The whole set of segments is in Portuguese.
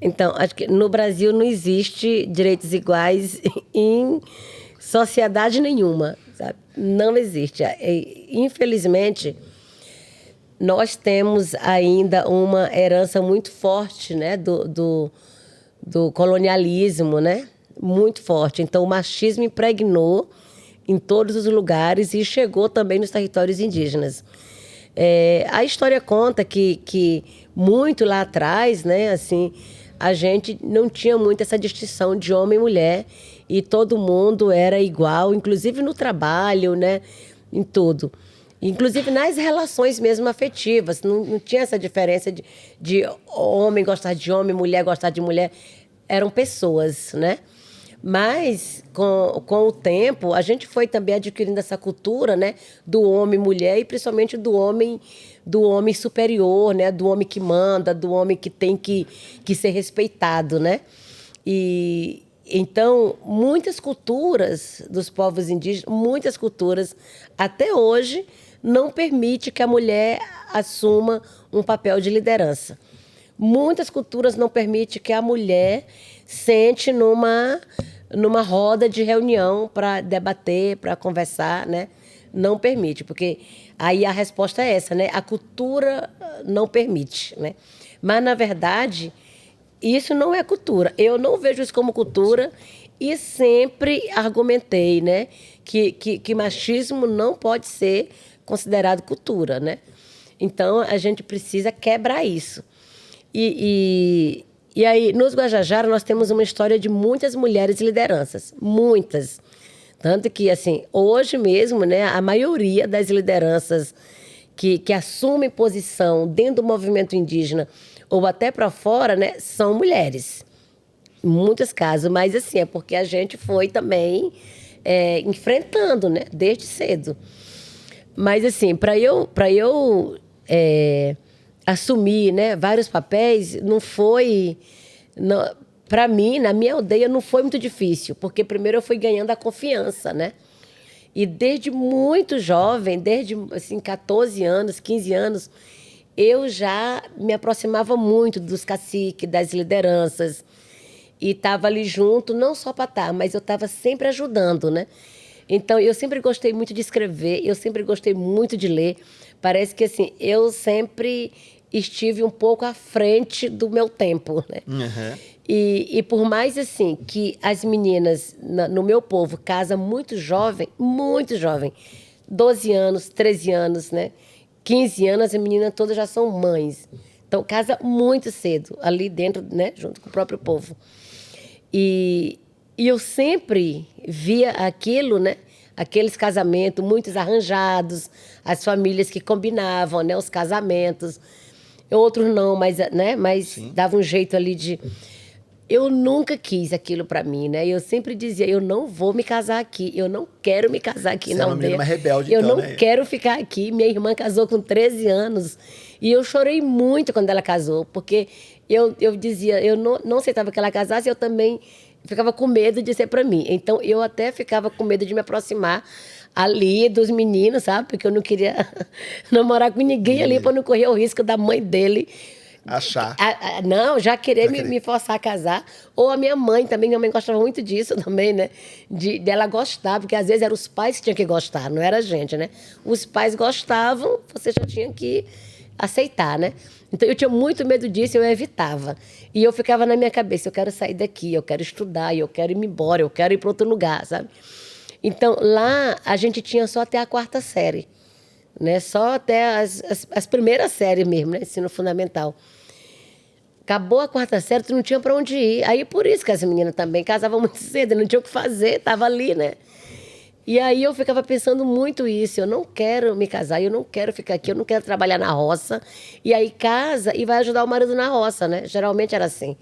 Então, acho que no Brasil não existe direitos iguais em sociedade nenhuma, sabe? Não existe. Infelizmente, nós temos ainda uma herança muito forte, né, do colonialismo, né? Muito forte. Então, o machismo impregnou em todos os lugares e chegou também nos territórios indígenas. A história conta que muito lá atrás, né, assim, a gente não tinha muito essa distinção de homem e mulher e todo mundo era igual, inclusive no trabalho, né, em tudo. Inclusive nas relações mesmo afetivas, não tinha essa diferença de homem gostar de homem, mulher gostar de mulher. Eram pessoas, né? Mas, com o tempo, a gente foi também adquirindo essa cultura, né, do homem e mulher, e principalmente do homem superior, né, do homem que manda, do homem que tem que ser respeitado, né? E então, muitas culturas dos povos indígenas, muitas culturas, até hoje, não permite que a mulher assuma um papel de liderança. Muitas culturas não permitem que a mulher sente numa roda de reunião para debater, para conversar, né? Não permite, porque aí a resposta é essa, né? A cultura não permite, né? Mas, na verdade, isso não é cultura. Eu não vejo isso como cultura e sempre argumentei, né, que machismo não pode ser considerado cultura, né? Então, a gente precisa quebrar isso. E aí, nos Guajajara, nós temos uma história de muitas mulheres lideranças. Muitas. Tanto que, assim, hoje mesmo, né, a maioria das lideranças que assumem posição dentro do movimento indígena ou até para fora, né, são mulheres. Em muitos casos. Mas, assim, é porque a gente foi também enfrentando, né, desde cedo. Mas, assim, para eu assumir, né, vários papéis, não foi... Para mim, na minha aldeia, não foi muito difícil, porque primeiro eu fui ganhando a confiança, né? E desde muito jovem, desde assim, 14 anos, 15 anos, eu já me aproximava muito dos caciques, das lideranças, e estava ali junto, não só para estar, mas eu estava sempre ajudando, né? Então, eu sempre gostei muito de escrever, eu sempre gostei muito de ler. Parece que, assim, eu sempre estive um pouco à frente do meu tempo, né? Uhum. E por mais, assim, que as meninas no meu povo casam muito jovem, 12 anos, 13 anos, né? 15 anos, as meninas todas já são mães. Então, casa muito cedo, ali dentro, né? Junto com o próprio povo. E eu sempre via aquilo, né? Aqueles casamentos, muitos arranjados, as famílias que combinavam, né? Os casamentos. Outros não, mas, né? Mas dava um jeito ali de... Eu nunca quis aquilo para mim, né? Eu sempre dizia, eu não vou me casar aqui, eu não quero me casar aqui na aldeia. Você é uma menina rebelde, eu então, não quero ficar aqui. Minha irmã casou com 13 anos e eu chorei muito quando ela casou, porque eu dizia, eu não aceitava que ela casasse, eu também ficava com medo de ser para mim. Então, eu até ficava com medo de me aproximar ali dos meninos, sabe? Porque eu não queria namorar com ninguém ali para não correr o risco da mãe dele achar. Não, já querer me forçar a casar. Ou a minha mãe também, minha mãe gostava muito disso também, né? Dela gostar, porque às vezes eram os pais que tinham que gostar, não era a gente, né? Os pais gostavam, você já tinha que aceitar, né? Então eu tinha muito medo disso, eu evitava. E eu ficava na minha cabeça, eu quero sair daqui, eu quero estudar, eu quero ir embora, eu quero ir para outro lugar, sabe? Então lá a gente tinha só até a 4ª série, né? Só até as primeiras séries mesmo, né? Ensino fundamental. Acabou a 4ª série, tu não tinha para onde ir. Aí por isso que as meninas também casavam muito cedo, não tinha o que fazer, tava ali, né? E aí eu ficava pensando muito isso, eu não quero me casar, eu não quero ficar aqui, eu não quero trabalhar na roça. E aí casa e vai ajudar o marido na roça, né? Geralmente era assim.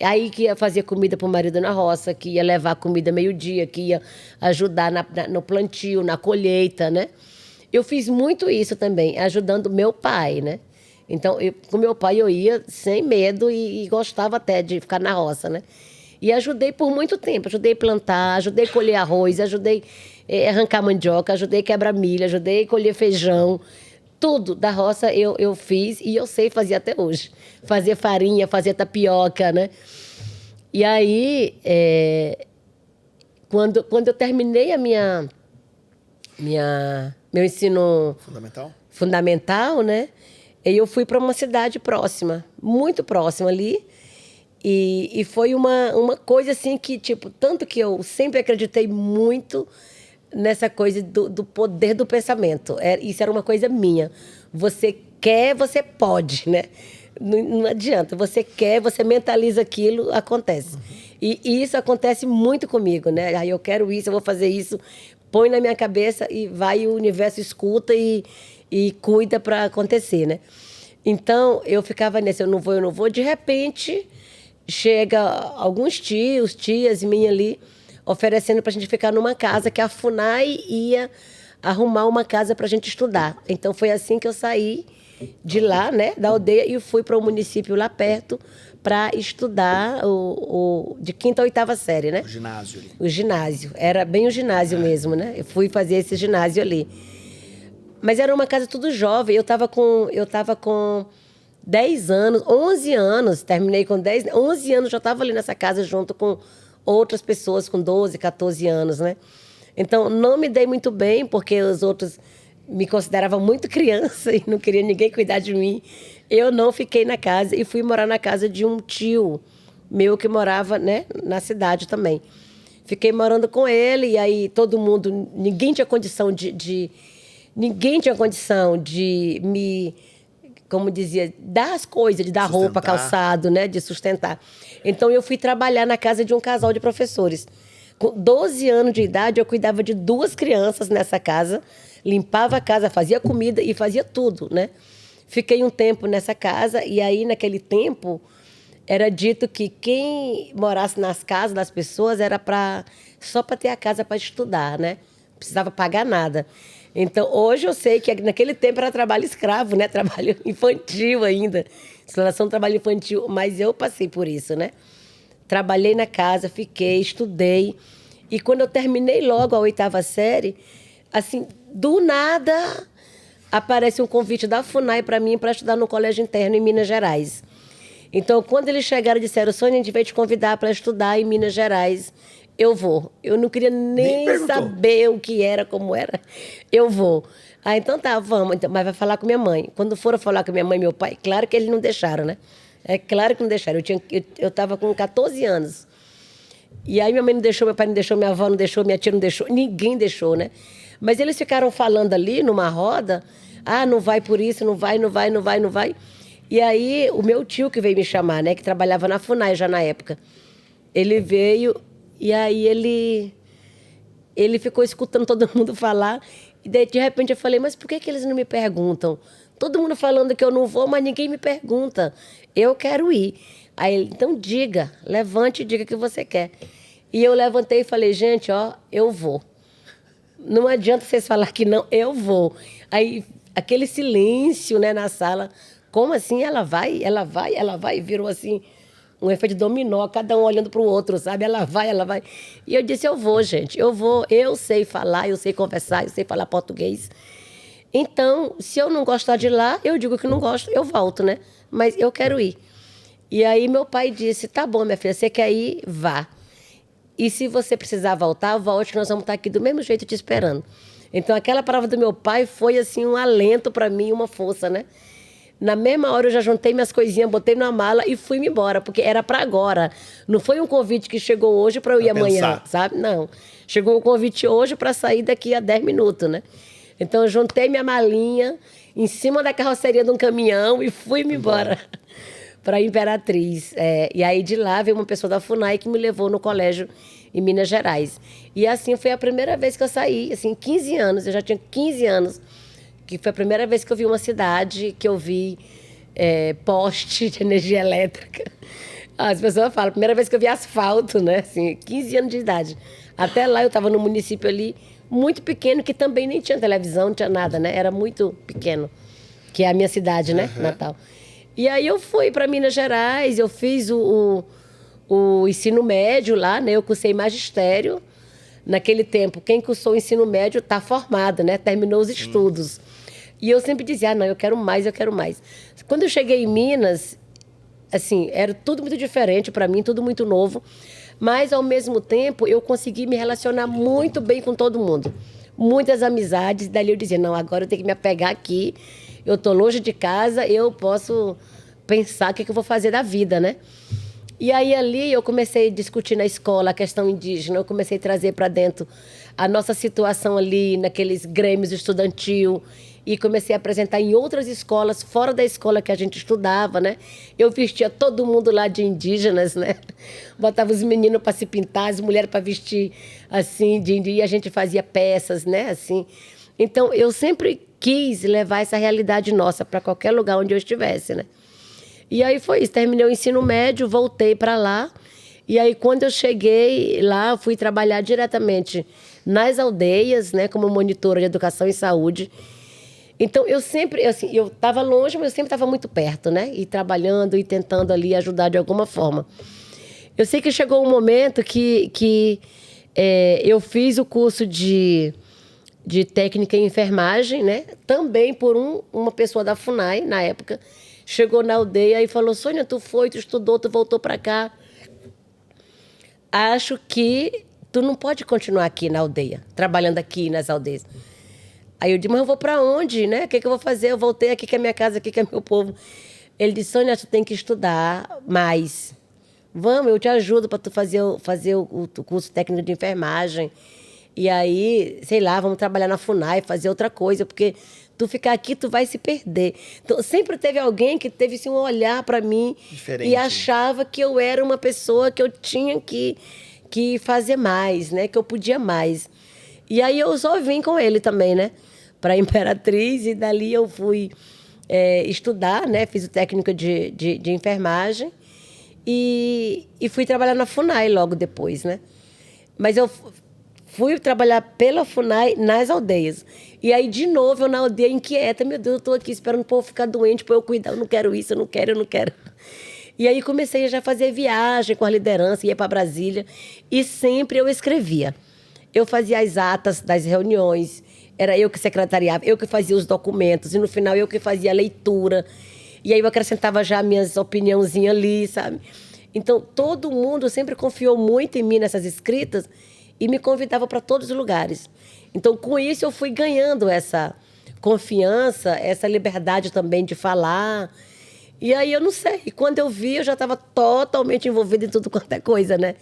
Aí que ia fazer comida para o marido na roça, que ia levar comida meio-dia, que ia ajudar no plantio, na colheita, né? Eu fiz muito isso também, ajudando meu pai, né? Então, com meu pai eu ia sem medo e gostava até de ficar na roça, né? E ajudei por muito tempo, ajudei a plantar, ajudei a colher arroz, ajudei a arrancar mandioca, ajudei a quebrar milho, ajudei a colher feijão. Tudo da roça eu fiz e eu sei fazer até hoje. Fazer farinha, fazer tapioca, né? E aí, quando eu terminei meu ensino fundamental, né? Eu fui para uma cidade próxima, muito próxima ali. E foi uma coisa assim que, tipo, tanto que eu sempre acreditei muito nessa coisa do poder do pensamento. Isso era uma coisa minha. Você quer, você pode, né? Não adianta. Você quer, você mentaliza aquilo, acontece. E isso acontece muito comigo, né? Aí eu quero isso, eu vou fazer isso. Põe na minha cabeça e vai, o universo escuta e cuida para acontecer, né? Então, eu ficava nesse, eu não vou. De repente, chega alguns tios, tias minhas ali, oferecendo para a gente ficar numa casa que a FUNAI ia arrumar uma casa para a gente estudar. Então, foi assim que eu saí de lá, né, da aldeia, e fui para o município lá perto para estudar de 5ª a 8ª série, né? O ginásio ali. O ginásio. Era bem o ginásio mesmo, né? Eu fui fazer esse ginásio ali. Mas era uma casa tudo jovem. Eu estava com 10 anos, 11 anos, terminei com 10, 11 anos, já estava ali nessa casa junto com outras pessoas com 12, 14 anos, né? Então, não me dei muito bem, porque os outros me consideravam muito criança e não queria ninguém cuidar de mim. Eu não fiquei na casa e fui morar na casa de um tio meu que morava, né, na cidade também. Fiquei morando com ele e aí todo mundo, ninguém tinha condição ninguém tinha condição de me, como dizia, dar as coisas, de dar roupa, calçado, né, de sustentar. Então eu fui trabalhar na casa de um casal de professores. Com 12 anos de idade, eu cuidava de 2 crianças nessa casa, limpava a casa, fazia comida e fazia tudo, né? Fiquei um tempo nessa casa e aí, naquele tempo, era dito que quem morasse nas casas das pessoas era só para ter a casa para estudar, né? Não precisava pagar nada. Então, hoje eu sei que naquele tempo era trabalho escravo, né? Trabalho infantil ainda. Instalação de trabalho infantil. Mas eu passei por isso, né? Trabalhei na casa, fiquei, estudei. E quando eu terminei logo a 8ª série, assim, do nada, aparece um convite da FUNAI para mim para estudar no colégio interno em Minas Gerais. Então, quando eles chegaram e disseram, Sônia, a gente vai te convidar para estudar em Minas Gerais, eu vou. Eu não queria nem saber o que era, como era. Eu vou. Ah, então tá, vamos. Então, mas vai falar com minha mãe. Quando foram falar com minha mãe e meu pai, claro que eles não deixaram, né? É claro que não deixaram. Eu estava com 14 anos. E aí minha mãe não deixou, meu pai não deixou, minha avó não deixou, minha tia não deixou, ninguém deixou, né? Mas eles ficaram falando ali numa roda, não vai por isso, não vai. E aí o meu tio que veio me chamar, né, que trabalhava na FUNAI já na época, ele veio e aí ele ficou escutando todo mundo falar e daí de repente eu falei, mas por que eles não me perguntam? Todo mundo falando que eu não vou, mas ninguém me pergunta. Eu quero ir. Aí ele, então diga, levante e diga que você quer. E eu levantei e falei, gente, eu vou. Não adianta vocês falar que não, eu vou. Aí aquele silêncio, né, na sala. Como assim? Ela vai? Virou assim um efeito dominó, cada um olhando para o outro, sabe? Ela vai. E eu disse, eu vou, gente, eu vou. Eu sei falar, eu sei conversar, eu sei falar português. Então, se eu não gostar de lá, eu digo que não gosto, eu volto, né? Mas eu quero ir. E aí meu pai disse, tá bom, minha filha, você quer ir? Vá. E se você precisar voltar, volte, nós vamos estar aqui do mesmo jeito te esperando. Então, aquela palavra do meu pai foi, assim, um alento para mim, uma força, né? Na mesma hora, eu já juntei minhas coisinhas, botei na mala e fui-me embora, porque era para agora. Não foi um convite que chegou hoje para eu ir amanhã, sabe? Não. Chegou um convite hoje para sair daqui a 10 minutos, né? Então, eu juntei minha malinha em cima da carroceria de um caminhão e fui-me embora para Imperatriz. E aí, de lá, veio uma pessoa da FUNAI que me levou no colégio em Minas Gerais. E assim, foi a primeira vez que eu saí, assim, 15 anos, eu já tinha 15 anos, que foi a primeira vez que eu vi uma cidade, que eu vi poste de energia elétrica. As pessoas falam, primeira vez que eu vi asfalto, né? Assim, 15 anos de idade. Até lá eu estava no município ali, muito pequeno, que também nem tinha televisão, não tinha nada, né? Era muito pequeno, que é a minha cidade, né? Natal. E aí eu fui para Minas Gerais, eu fiz o ensino médio lá, né? Eu cursei magistério. Naquele tempo, quem cursou o ensino médio está formado, né? Terminou os estudos. E eu sempre dizia, não, eu quero mais, eu quero mais. Quando eu cheguei em Minas, assim, era tudo muito diferente para mim, tudo muito novo. Mas, ao mesmo tempo, eu consegui me relacionar muito bem com todo mundo. Muitas amizades. Dali eu dizia, não, agora eu tenho que me apegar aqui. Eu estou longe de casa, eu posso pensar o que eu vou fazer da vida, né? E aí, ali, eu comecei a discutir na escola a questão indígena. Eu comecei a trazer para dentro a nossa situação ali, naqueles grêmios estudantil. E comecei a apresentar em outras escolas, fora da escola que a gente estudava, né? Eu vestia todo mundo lá de indígenas, né? Botava os meninos para se pintar, as mulheres para vestir assim, e a gente fazia peças, né? Assim. Então, eu sempre quis levar essa realidade nossa para qualquer lugar onde eu estivesse, né? E aí foi isso, terminei o ensino médio, voltei para lá. E aí, quando eu cheguei lá, fui trabalhar diretamente nas aldeias, né? Como monitora de educação e saúde. Então, eu sempre, assim, eu estava longe, mas eu sempre estava muito perto, né? E trabalhando e tentando ali ajudar de alguma forma. Eu sei que chegou um momento que eu fiz o curso de técnica em enfermagem, né? Também por uma pessoa da FUNAI, na época. Chegou na aldeia e falou, Sônia, tu estudou, tu voltou para cá. Acho que tu não pode continuar aqui na aldeia, trabalhando aqui nas aldeias. Aí eu disse, mas eu vou para onde, né? O que eu vou fazer? Eu voltei aqui que é minha casa, aqui que é meu povo. Ele disse, Sônia, tu tem que estudar mais. Vamos, eu te ajudo para tu fazer o curso técnico de enfermagem. E aí, sei lá, vamos trabalhar na FUNAI, fazer outra coisa, porque tu ficar aqui, tu vai se perder. Então, sempre teve alguém que teve assim, um olhar para mim diferente, e achava que eu era uma pessoa que eu tinha que fazer mais, né? Que eu podia mais. E aí eu só vim com ele também, né? Para a Imperatriz, e dali eu fui estudar, né? Fiz o técnico de enfermagem e fui trabalhar na FUNAI logo depois, né? Mas eu fui trabalhar pela FUNAI nas aldeias. E aí, de novo, eu na aldeia inquieta, meu Deus, eu estou aqui esperando o povo ficar doente para eu cuidar, eu não quero isso, eu não quero. E aí comecei a já fazer viagem com a liderança, ia para Brasília, e sempre eu escrevia. Eu fazia as atas das reuniões, era eu que secretariava, eu que fazia os documentos, e no final eu que fazia a leitura. E aí eu acrescentava já minhas opiniãozinhas ali, sabe? Então, todo mundo sempre confiou muito em mim nessas escritas e me convidava para todos os lugares. Então, com isso, eu fui ganhando essa confiança, essa liberdade também de falar. E aí, eu não sei, quando eu vi, eu já estava totalmente envolvida em tudo quanto é coisa, né?